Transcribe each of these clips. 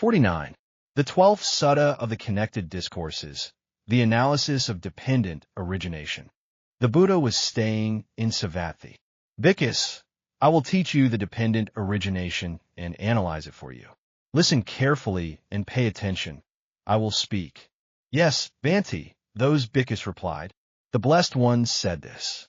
49. The 12th Sutta of the Connected Discourses, the analysis of dependent origination. The Buddha was staying in Savatthi. Bhikkhus, I will teach you the dependent origination and analyze it for you. Listen carefully and pay attention. I will speak. Yes, Bhante, those bhikkhus replied. The Blessed One said this.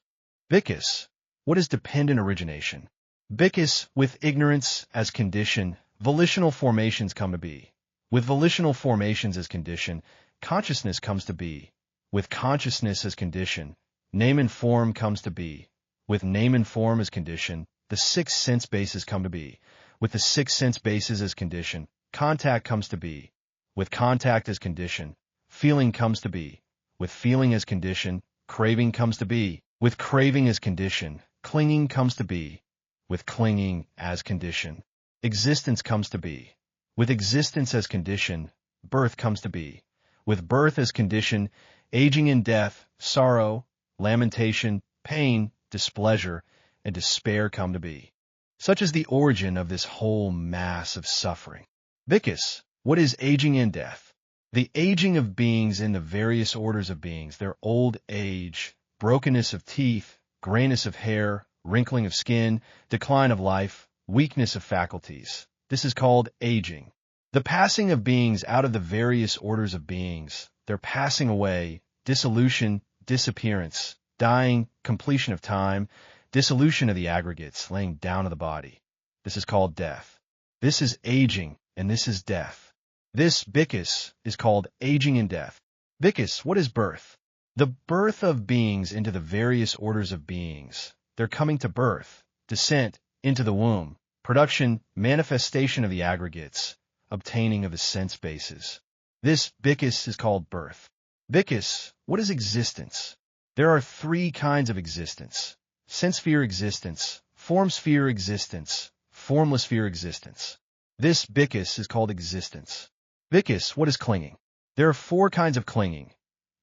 Bhikkhus, what is dependent origination? Bhikkhus, with ignorance as condition, volitional formations come to be. With volitional formations as condition, consciousness comes to be. With consciousness as condition, name and form comes to be. With name and form as condition, the 6 sense bases come to be. With the 6 sense bases as condition, contact comes to be. With contact as condition, feeling comes to be. With feeling as condition, craving comes to be. With craving as condition, clinging comes to be. With clinging as condition, existence comes to be. With existence as condition, birth comes to be. With birth as condition, aging and death, sorrow, lamentation, pain, displeasure, and despair come to be. Such is the origin of this whole mass of suffering. Bhikkhus, what is aging and death? The aging of beings in the various orders of beings, their old age, brokenness of teeth, grayness of hair, wrinkling of skin, decline of life, weakness of faculties. This is called aging. The passing of beings out of the various orders of beings, their passing away, dissolution, disappearance, dying, completion of time, dissolution of the aggregates, laying down of the body. This is called death. This is aging, and this is death. This, Bhikkhus, is called aging and death. Bhikkhus, what is birth? The birth of beings into the various orders of beings. Their coming to birth, descent into the womb, production, manifestation of the aggregates, obtaining of the sense bases. This, Bhikkhus, is called birth. Bhikkhus, what is existence? There are 3 kinds of existence. Sense sphere existence, form sphere existence, formless sphere existence. This, Bhikkhus, is called existence. Bhikkhus, what is clinging? There are 4 kinds of clinging.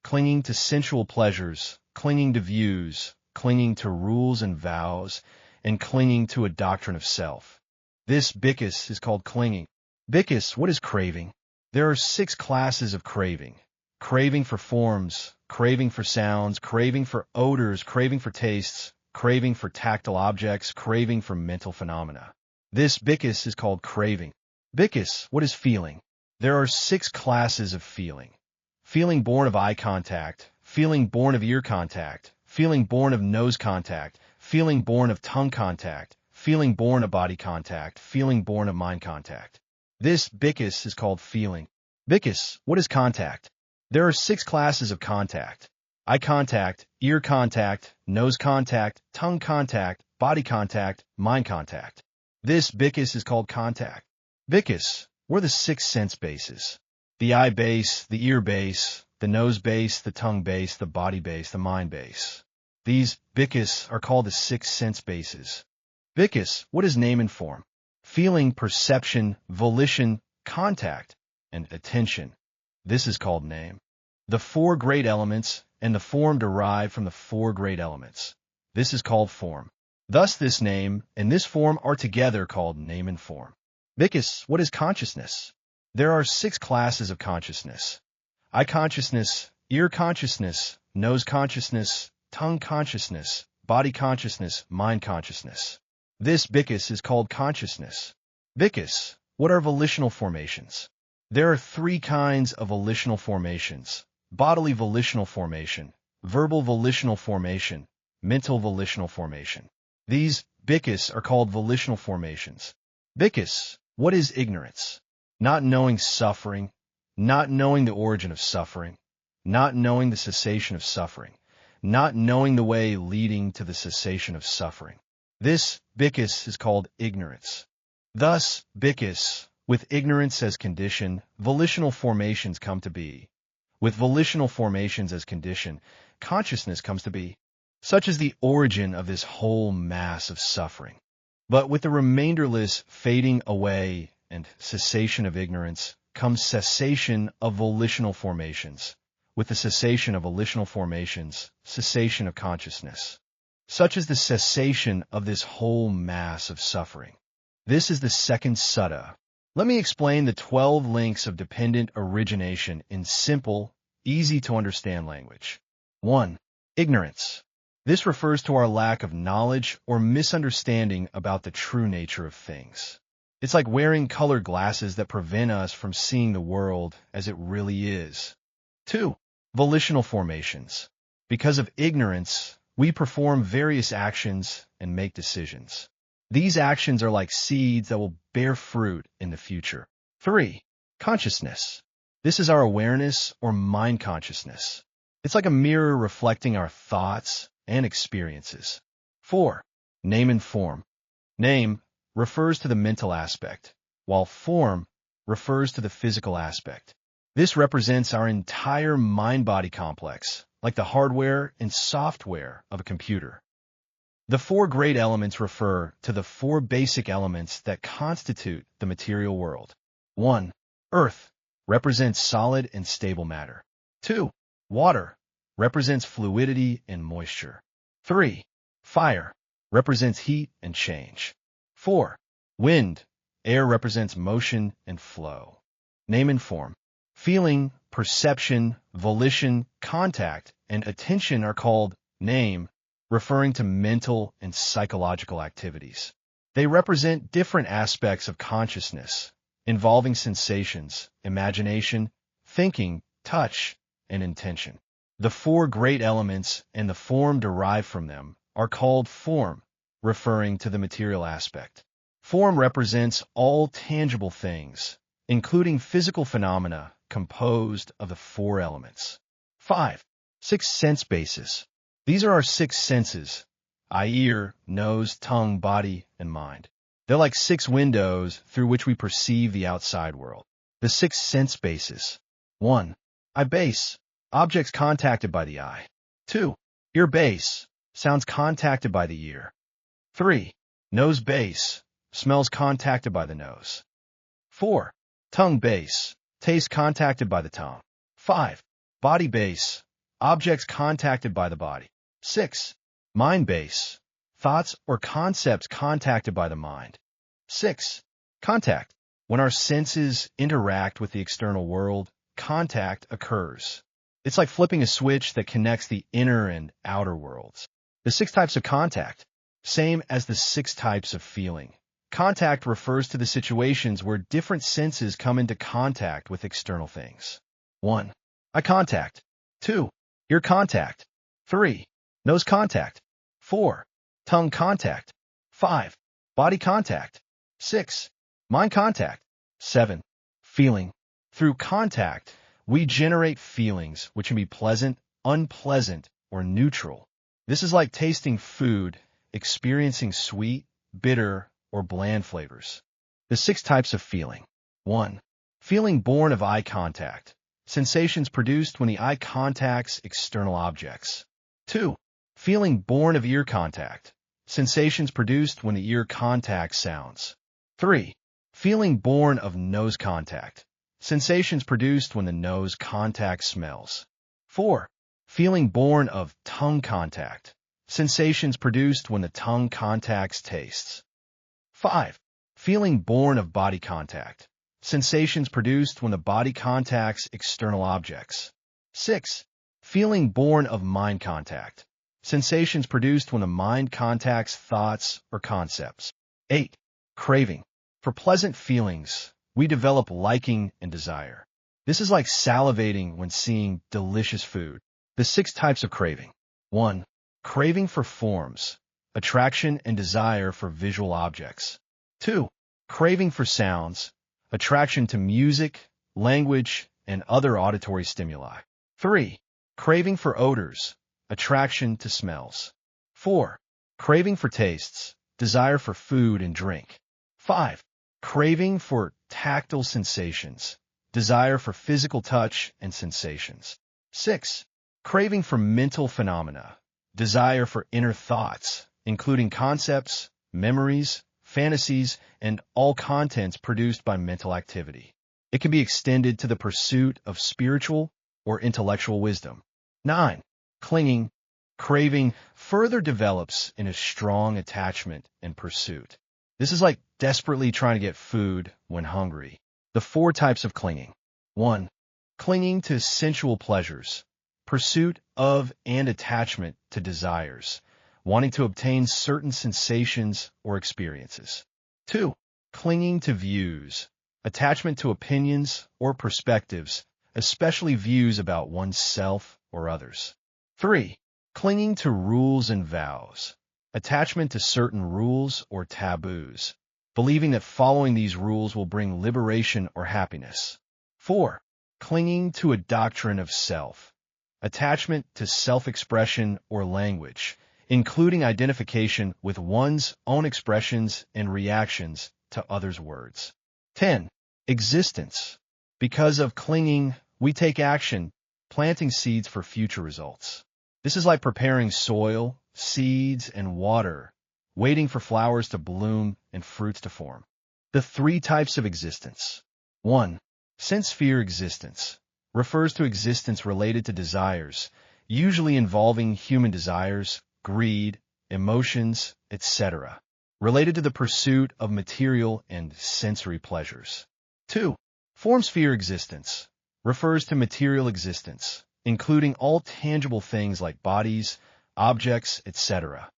Clinging to sensual pleasures, clinging to views, clinging to rules and vows, and clinging to a doctrine of self. This, Bhikkhus, is called clinging. Bhikkhus, what is craving? There are 6 classes of craving. Craving for forms, craving for sounds, craving for odors, craving for tastes, craving for tactile objects, craving for mental phenomena. This, Bhikkhus, is called craving. Bhikkhus, what is feeling? There are 6 classes of feeling. Feeling born of eye contact, feeling born of ear contact, feeling born of nose contact, feeling born of tongue contact, feeling born of body contact, feeling born of mind contact. This, Bhikkhus, is called feeling. Bhikkhus, what is contact? There are 6 classes of contact. Eye contact, ear contact, nose contact, tongue contact, body contact, mind contact. This, Bhikkhus, is called contact. Bhikkhus, what are the 6 sense bases? The eye base, the ear base, the nose base, the tongue base, the body base, the mind base. These, Bhikkhus, are called the 6 sense bases. Bhikkhus, what is name and form? Feeling, perception, volition, contact, and attention. This is called name. The 4 great elements and the form derived from the 4 great elements. This is called form. Thus this name and this form are together called name and form. Bhikkhus, what is consciousness? There are 6 classes of consciousness. Eye consciousness, ear consciousness, nose consciousness, tongue consciousness, body consciousness, mind consciousness. This, Bhikkhus, is called consciousness. Bhikkhus, what are volitional formations? There are 3 kinds of volitional formations: bodily volitional formation, verbal volitional formation, mental volitional formation. These, Bhikkhus, are called volitional formations. Bhikkhus, what is ignorance? Not knowing suffering, not knowing the origin of suffering, not knowing the cessation of suffering, not knowing the way leading to the cessation of suffering. This, Bhikkhus, is called ignorance. Thus, Bhikkhus, with ignorance as condition, volitional formations come to be. With volitional formations as condition, consciousness comes to be. Such is the origin of this whole mass of suffering. But with the remainderless fading away and cessation of ignorance comes cessation of volitional formations. With the cessation of volitional formations, cessation of consciousness. Such is the cessation of this whole mass of suffering. This is the second sutta, Let me explain the 12 links of dependent origination in simple, easy-to-understand language. 1. Ignorance. This refers to our lack of knowledge or misunderstanding about the true nature of things. It's like wearing colored glasses that prevent us from seeing the world as it really is. 2. Volitional formations. Because of ignorance, we perform various actions and make decisions. These actions are like seeds that will bear fruit in the future. 3. Consciousness. This is our awareness or mind consciousness. It's like a mirror reflecting our thoughts and experiences. 4. Name and form. Name refers to the mental aspect, while form refers to the physical aspect. This represents our entire mind-body complex, like the hardware and software of a computer. The 4 great elements refer to the 4 basic elements that constitute the material world. 1. Earth represents solid and stable matter. 2. Water represents fluidity and moisture. 3. Fire represents heat and change. 4. Wind. Air represents motion and flow. Name and form. Feeling, perception, volition, contact, and attention are called name, referring to mental and psychological activities. They represent different aspects of consciousness, involving sensations, imagination, thinking, touch, and intention. The 4 great elements and the form derived from them are called form, referring to the material aspect. Form represents all tangible things, including physical phenomena composed of the 4 elements. 5. 6 sense bases. These are our 6 senses: eye, ear, nose, tongue, body, and mind. They're like 6 windows through which we perceive the outside world. The 6 sense bases. 1. Eye base. Objects contacted by the eye. 2. Ear base. Sounds contacted by the ear. 3. Nose base. Smells contacted by the nose. 4. Tongue base. Taste contacted by the tongue. 5. Body base. Objects contacted by the body. 6. Mind base. Thoughts or concepts contacted by the mind. 6. Contact. When our senses interact with the external world, contact occurs. It's like flipping a switch that connects the inner and outer worlds. The 6 types of contact. Same as the 6 types of feeling. Contact refers to the situations where different senses come into contact with external things. 1. Eye contact. 2. Ear contact. 3. Nose contact. 4. Tongue contact. 5. Body contact. 6. Mind contact. 7. Feeling. Through contact, we generate feelings which can be pleasant, unpleasant, or neutral. This is like tasting food, experiencing sweet, bitter, or bland flavors. The 6 types of feeling. 1. Feeling born of eye contact. Sensations produced when the eye contacts external objects. 2. Feeling born of ear contact. Sensations produced when the ear contacts sounds. 3. Feeling born of nose contact. Sensations produced when the nose contacts smells. 4. Feeling born of tongue contact. Sensations produced when the tongue contacts tastes. 5. Feeling born of body contact. Sensations produced when the body contacts external objects. 6. Feeling born of mind contact. Sensations produced when the mind contacts thoughts or concepts. 8. Craving. For pleasant feelings, we develop liking and desire. This is like salivating when seeing delicious food. The 6 types of craving. 1. Craving for forms. Attraction and desire for visual objects. 2. Craving for sounds. Attraction to music, language, and other auditory stimuli. 3. Craving for odors. Attraction to smells. 4. Craving for tastes. Desire for food and drink. 5. Craving for tactile sensations. Desire for physical touch and sensations. 6. Craving for mental phenomena. Desire for inner thoughts, including concepts, memories, fantasies, and all contents produced by mental activity. It can be extended to the pursuit of spiritual or intellectual wisdom. 9. Clinging. Craving further develops in a strong attachment and pursuit. This is like desperately trying to get food when hungry. The 4 types of clinging. 1. Clinging to sensual pleasures, pursuit of and attachment to desires, wanting to obtain certain sensations or experiences. 2. Clinging to views, attachment to opinions or perspectives, especially views about oneself or others. 3. Clinging to rules and vows, attachment to certain rules or taboos, believing that following these rules will bring liberation or happiness. 4. Clinging to a doctrine of self, attachment to self-expression or language, including identification with one's own expressions and reactions to others' words. 10. Existence. Because of clinging, we take action, planting seeds for future results. This is like preparing soil, seeds, and water, waiting for flowers to bloom and fruits to form. The 3 types of existence. 1. Sense-sphere existence refers to existence related to desires, usually involving human desires, greed, emotions, etc., related to the pursuit of material and sensory pleasures. 2. Form-sphere existence refers to material existence, including all tangible things like bodies, objects, etc.,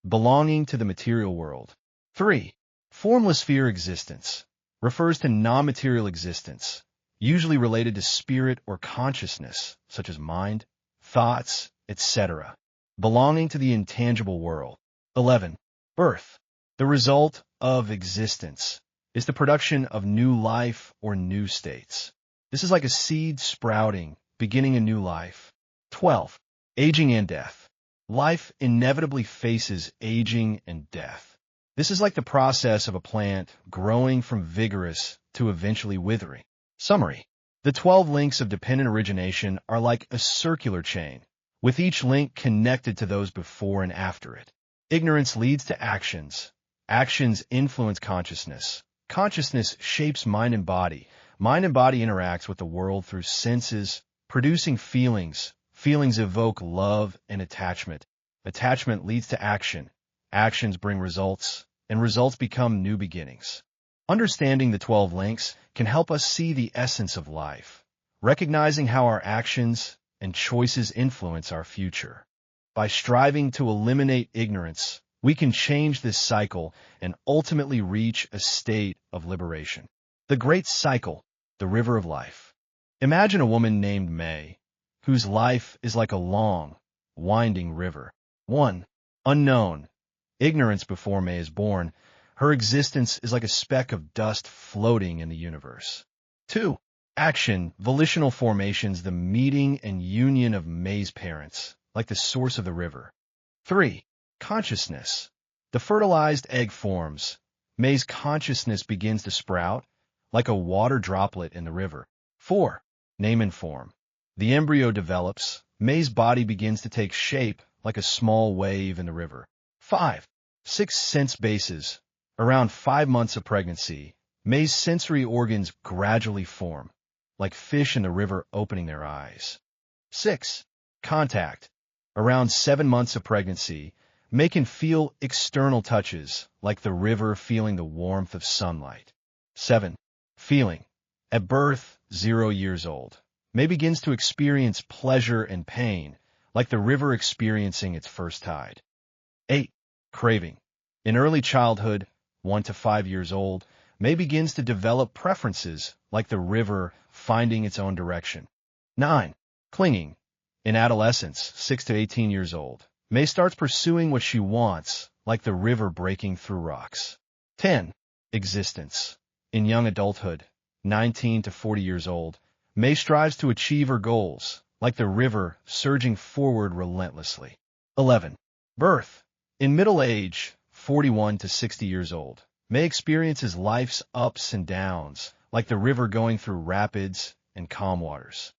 belonging to the material world. 3. Formless sphere existence refers to non-material existence, usually related to spirit or consciousness, such as mind, thoughts, etc., belonging to the intangible world. 11. Birth. The result of existence is the production of new life or new states. This is like a seed sprouting, beginning a new life. 12. Aging and death. Life inevitably faces aging and death. This is like the process of a plant growing from vigorous to eventually withering. Summary. The 12 links of dependent origination are like a circular chain, with each link connected to those before and after it. Ignorance leads to actions. Actions influence consciousness. Consciousness shapes mind and body. Mind and body interacts with the world through senses, producing feelings. Feelings evoke love and attachment. Attachment leads to action. Actions bring results, and results become new beginnings. Understanding the 12 links can help us see the essence of life, recognizing how our actions and choices influence our future. By striving to eliminate ignorance, we can change this cycle and ultimately reach a state of liberation. The Great Cycle, the River of Life. Imagine a woman named May, whose life is like a long, winding river. 1. Unknown. Ignorance before May is born. Her existence is like a speck of dust floating in the universe. 2. Action. Volitional formations, the meeting and union of May's parents, like the source of the river. 3. Consciousness. The fertilized egg forms. May's consciousness begins to sprout, like a water droplet in the river. 4. Name and form. The embryo develops. May's body begins to take shape, like a small wave in the river. 5. 6 sense bases. Around 5 months of pregnancy, May's sensory organs gradually form, like fish in the river opening their eyes. 6. Contact. Around 7 months of pregnancy, May can feel external touches, like the river feeling the warmth of sunlight. 7. Feeling. At birth, 0 years old, May begins to experience pleasure and pain, like the river experiencing its first tide. 8. Craving. In early childhood, 1 to 5 years old, May begins to develop preferences, like the river finding its own direction. 9. Clinging. In adolescence, 6 to 18 years old, May starts pursuing what she wants, like the river breaking through rocks. 10. Existence. In young adulthood, 19 to 40 years old, May strives to achieve her goals, like the river surging forward relentlessly. 11. Birth. In middle age, 41 to 60 years old, May experiences life's ups and downs, like the river going through rapids and calm waters.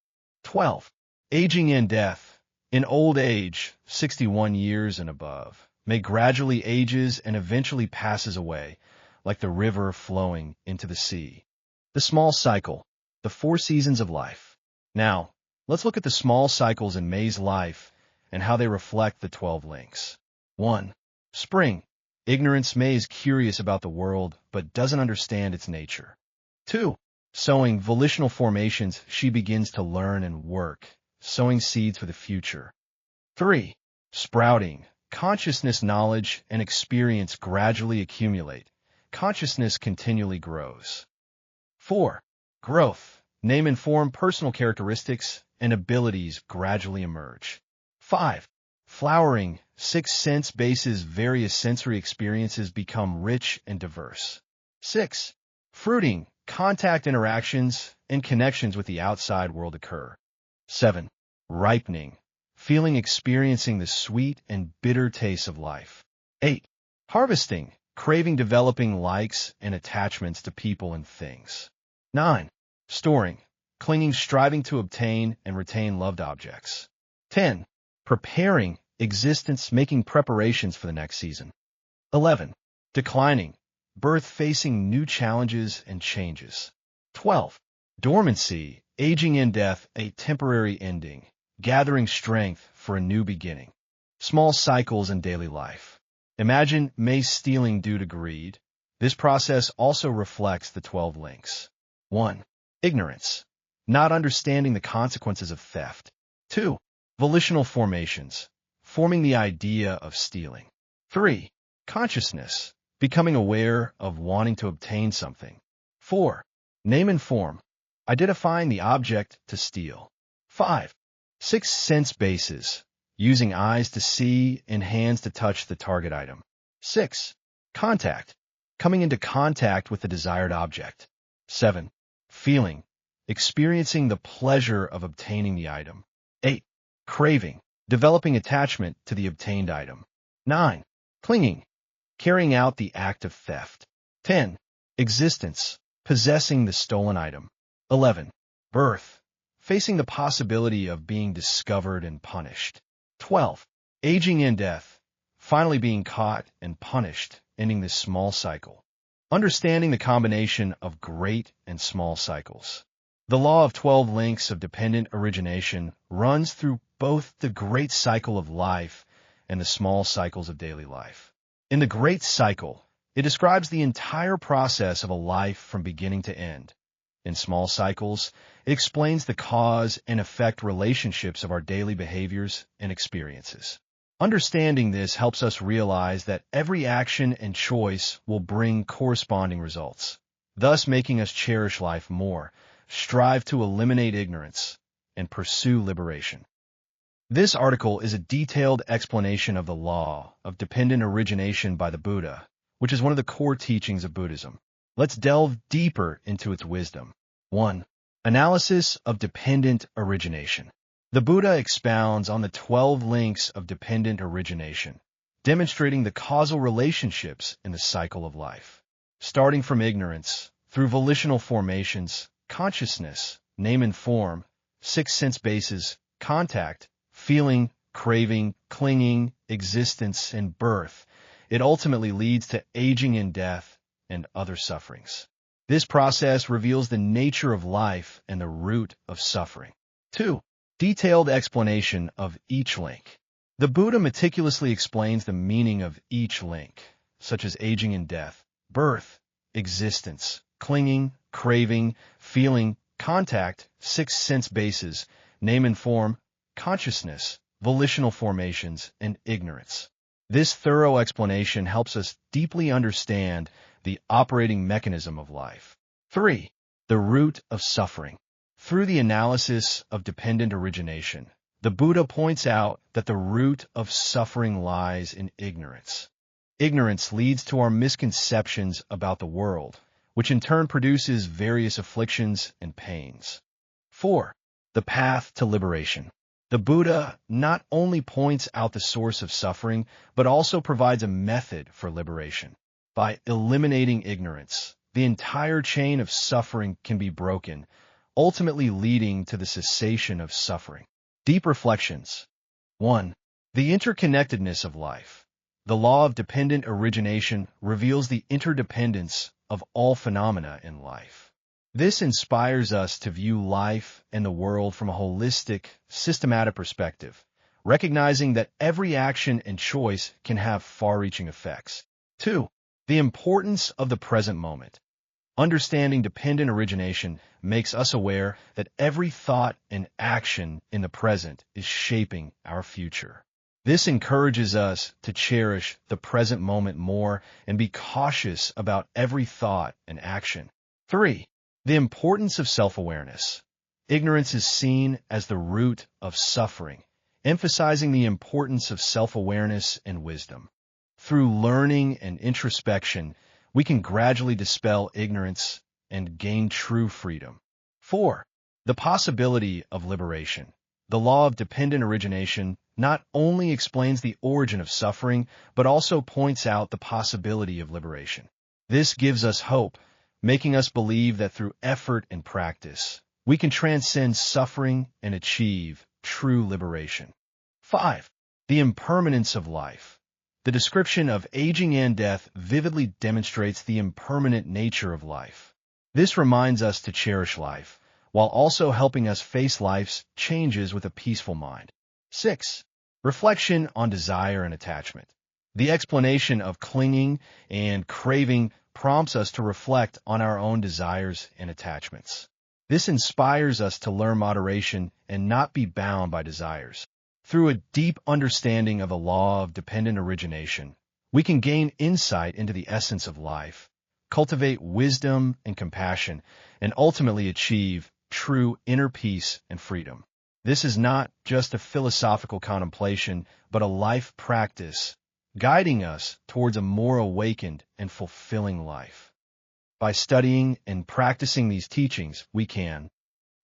12. Aging and death. In old age, 61 years and above, May gradually ages and eventually passes away, like the river flowing into the sea. The small cycle, the 4 seasons of life. Now, let's look at the small cycles in May's life and how they reflect the 12 links. 1. Spring. Ignorance May is curious about the world, but doesn't understand its nature. 2. Sowing volitional formations, she begins to learn and work, sowing seeds for the future. 3. Sprouting, consciousness, knowledge, and experience gradually accumulate. Consciousness continually grows. 4. Growth, name and form, personal characteristics and abilities gradually emerge. 5. Flowering, 6 sense bases, various sensory experiences become rich and diverse. 6. Fruiting, contact, interactions, and connections with the outside world occur. 7. Ripening, feeling, experiencing the sweet and bitter tastes of life. 8. Harvesting, craving, developing likes and attachments to people and things. 9. Storing, clinging, striving to obtain and retain loved objects. 10. Preparing, existence, making preparations for the next season. 11. Declining, birth, facing new challenges and changes. 12. Dormancy, aging in death, a temporary ending, gathering strength for a new beginning. Small cycles in daily life. Imagine May stealing due to greed. This process also reflects the 12 links. 1. Ignorance, not understanding the consequences of theft. 2. Volitional formations, forming the idea of stealing. 3. Consciousness, becoming aware of wanting to obtain something. 4. Name and form, identifying the object to steal. 5. 6 sense bases, using eyes to see and hands to touch the target item. 6. Contact, coming into contact with the desired object. 7. Feeling, experiencing the pleasure of obtaining the item. 8. Craving, developing attachment to the obtained item. 9. Clinging, carrying out the act of theft. 10. Existence, possessing the stolen item. 11. Birth, facing the possibility of being discovered and punished. 12. Aging in death, finally being caught and punished, ending this small cycle. Understanding the combination of great and small cycles. The law of 12 links of dependent origination runs through both the great cycle of life and the small cycles of daily life. In the great cycle, it describes the entire process of a life from beginning to end. In small cycles, it explains the cause and effect relationships of our daily behaviors and experiences. Understanding this helps us realize that every action and choice will bring corresponding results, thus making us cherish life more, strive to eliminate ignorance, and pursue liberation. This article is a detailed explanation of the law of dependent origination by the Buddha, which is one of the core teachings of Buddhism. Let's delve deeper into its wisdom. 1. Analysis of dependent origination. The Buddha expounds on the 12 links of dependent origination, demonstrating the causal relationships in the cycle of life. Starting from ignorance, through volitional formations, consciousness, name and form, 6 sense bases, contact, feeling, craving, clinging, existence, and birth, it ultimately leads to aging in death and other sufferings. This process reveals the nature of life and the root of suffering. 2. Detailed explanation of each link. The Buddha meticulously explains the meaning of each link, such as aging in death, birth, existence, clinging, craving, feeling, contact, 6 sense bases, name and form, consciousness, volitional formations, and ignorance. This thorough explanation helps us deeply understand the operating mechanism of life. 3. The root of suffering. Through the analysis of dependent origination, the Buddha points out that the root of suffering lies in ignorance. Ignorance leads to our misconceptions about the world, which in turn produces various afflictions and pains. 4. The path to liberation. The Buddha not only points out the source of suffering, but also provides a method for liberation. By eliminating ignorance, the entire chain of suffering can be broken, ultimately leading to the cessation of suffering. Deep reflections. 1. The interconnectedness of life. The law of dependent origination reveals the interdependence of all phenomena in life. This inspires us to view life and the world from a holistic, systematic perspective, recognizing that every action and choice can have far-reaching effects. 2. The importance of the present moment. Understanding dependent origination makes us aware that every thought and action in the present is shaping our future. This encourages us to cherish the present moment more and be cautious about every thought and action. 3. The importance of self-awareness. Ignorance is seen as the root of suffering, emphasizing the importance of self-awareness and wisdom. Through learning and introspection, we can gradually dispel ignorance and gain true freedom. 4. The possibility of liberation. The law of dependent origination not only explains the origin of suffering, but also points out the possibility of liberation. This gives us hope, making us believe that through effort and practice, we can transcend suffering and achieve true liberation. 5. The impermanence of life. The description of aging and death vividly demonstrates the impermanent nature of life. This reminds us to cherish life, while also helping us face life's changes with a peaceful mind. 6. Reflection on desire and attachment. The explanation of clinging and craving prompts us to reflect on our own desires and attachments. This inspires us to learn moderation and not be bound by desires. Through a deep understanding of the law of dependent origination, we can gain insight into the essence of life, cultivate wisdom and compassion, and ultimately achieve true inner peace and freedom. This is not just a philosophical contemplation, but a life practice, guiding us towards a more awakened and fulfilling life. By studying and practicing these teachings, we can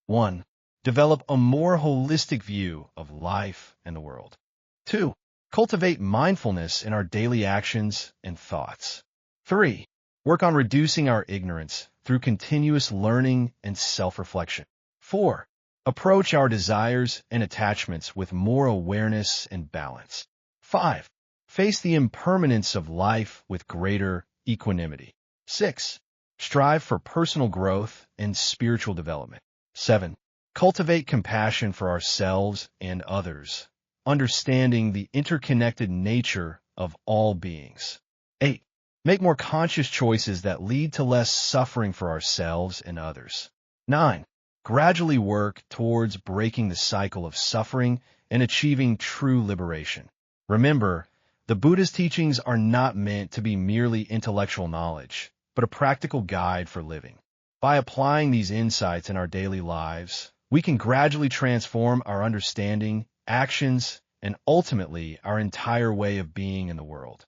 1. Develop a more holistic view of life and the world. 2. Cultivate mindfulness in our daily actions and thoughts. 3. Work on reducing our ignorance through continuous learning and self-reflection. 4. Approach our desires and attachments with more awareness and balance. 5. Face the impermanence of life with greater equanimity. 6. Strive for personal growth and spiritual development. 7. Cultivate compassion for ourselves and others, understanding the interconnected nature of all beings. 8. Make more conscious choices that lead to less suffering for ourselves and others. 9. Gradually work towards breaking the cycle of suffering and achieving true liberation. Remember, the Buddha's teachings are not meant to be merely intellectual knowledge, but a practical guide for living. By applying these insights in our daily lives, we can gradually transform our understanding, actions, and ultimately our entire way of being in the world.